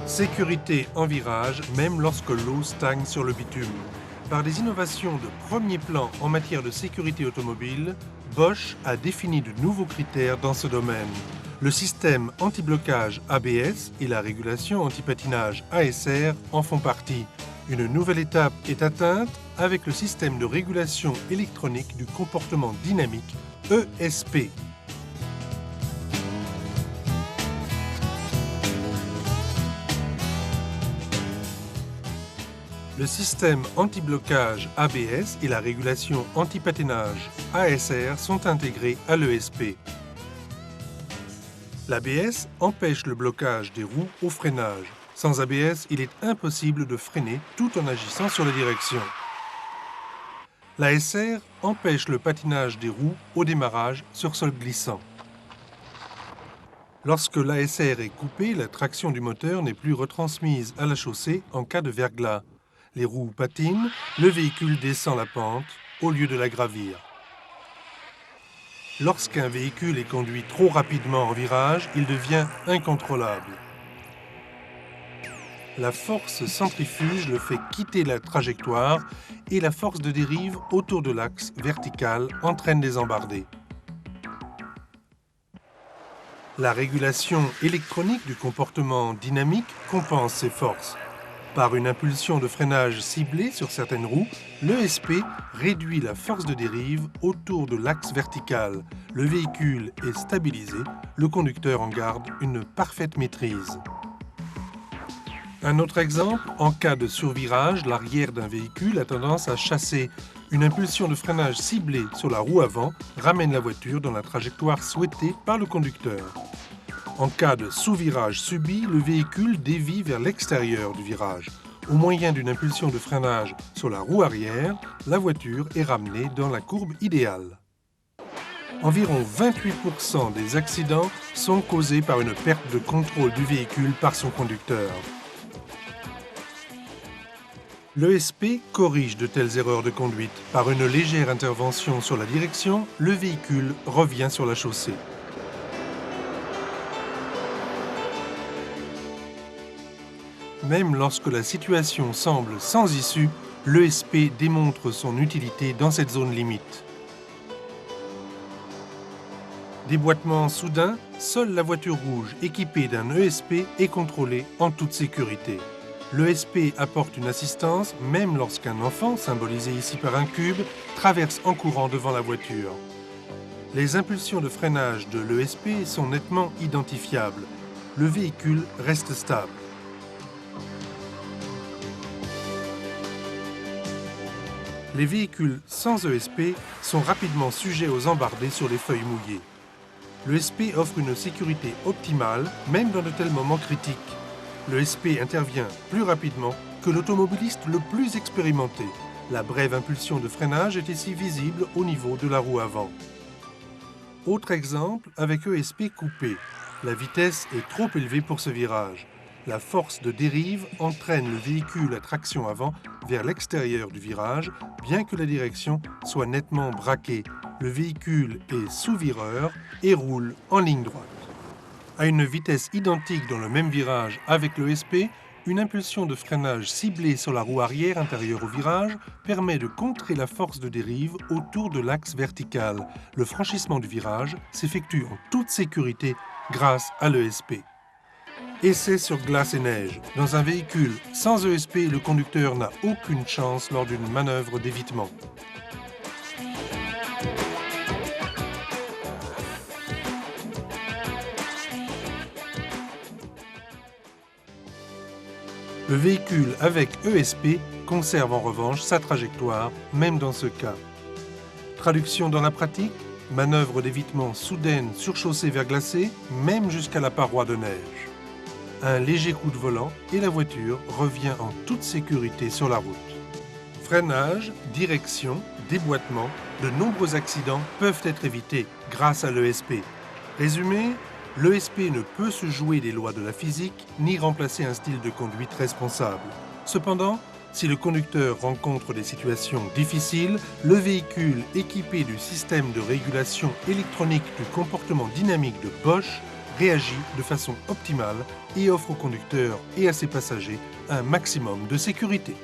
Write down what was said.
Sécurité en virage, même lorsque l'eau stagne sur le bitume. Par des innovations de premier plan en matière de sécurité automobile, Bosch a défini de nouveaux critères dans ce domaine. Le système anti-blocage ABS et la régulation anti-patinage ASR en font partie. Une nouvelle étape est atteinte avec le système de régulation électronique du comportement dynamique ESP. Le système anti-blocage ABS et la régulation anti-patinage ASR sont intégrés à l'ESP. L'ABS empêche le blocage des roues au freinage. Sans ABS, il est impossible de freiner tout en agissant sur la direction. L'ASR empêche le patinage des roues au démarrage sur sol glissant. Lorsque l'ASR est coupé, la traction du moteur n'est plus retransmise à la chaussée en cas de verglas. Les roues patinent, le véhicule descend la pente au lieu de la gravir. Lorsqu'un véhicule est conduit trop rapidement en virage, il devient incontrôlable. La force centrifuge le fait quitter la trajectoire et la force de dérive autour de l'axe vertical entraîne des embardées. La régulation électronique du comportement dynamique compense ces forces. Par une impulsion de freinage ciblée sur certaines roues, l'ESP réduit la force de dérive autour de l'axe vertical. Le véhicule est stabilisé, le conducteur en garde une parfaite maîtrise. Un autre exemple, en cas de survirage, l'arrière d'un véhicule a tendance à chasser. Une impulsion de freinage ciblée sur la roue avant ramène la voiture dans la trajectoire souhaitée par le conducteur. En cas de sous-virage subi, le véhicule dévie vers l'extérieur du virage. Au moyen d'une impulsion de freinage sur la roue arrière, la voiture est ramenée dans la courbe idéale. Environ 28% des accidents sont causés par une perte de contrôle du véhicule par son conducteur. L'ESP corrige de telles erreurs de conduite. Par une légère intervention sur la direction, le véhicule revient sur la chaussée. Même lorsque la situation semble sans issue, l'ESP démontre son utilité dans cette zone limite. Déboîtement soudain, seule la voiture rouge équipée d'un ESP est contrôlée en toute sécurité. L'ESP apporte une assistance même lorsqu'un enfant, symbolisé ici par un cube, traverse en courant devant la voiture. Les impulsions de freinage de l'ESP sont nettement identifiables. Le véhicule reste stable. Les véhicules sans ESP sont rapidement sujets aux embardées sur les feuilles mouillées. L'ESP offre une sécurité optimale, même dans de tels moments critiques. L'ESP intervient plus rapidement que l'automobiliste le plus expérimenté. La brève impulsion de freinage est ici visible au niveau de la roue avant. Autre exemple avec ESP coupé. La vitesse est trop élevée pour ce virage. La force de dérive entraîne le véhicule à traction avant vers l'extérieur du virage, bien que la direction soit nettement braquée. Le véhicule est sous-vireur et roule en ligne droite. À une vitesse identique dans le même virage avec l'ESP, une impulsion de freinage ciblée sur la roue arrière intérieure au virage permet de contrer la force de dérive autour de l'axe vertical. Le franchissement du virage s'effectue en toute sécurité grâce à l'ESP. Essai sur glace et neige. Dans un véhicule sans ESP, le conducteur n'a aucune chance lors d'une manœuvre d'évitement. Le véhicule avec ESP conserve en revanche sa trajectoire, même dans ce cas. Traduction dans la pratique, manœuvre d'évitement soudaine sur chaussée verglacée, même jusqu'à la paroi de neige. Un léger coup de volant et la voiture revient en toute sécurité sur la route. Freinage, direction, déboîtement, de nombreux accidents peuvent être évités grâce à l'ESP. Résumé, l'ESP ne peut se jouer des lois de la physique ni remplacer un style de conduite responsable. Cependant, si le conducteur rencontre des situations difficiles, le véhicule équipé du système de régulation électronique du comportement dynamique de Bosch réagit de façon optimale et offre au conducteur et à ses passagers un maximum de sécurité.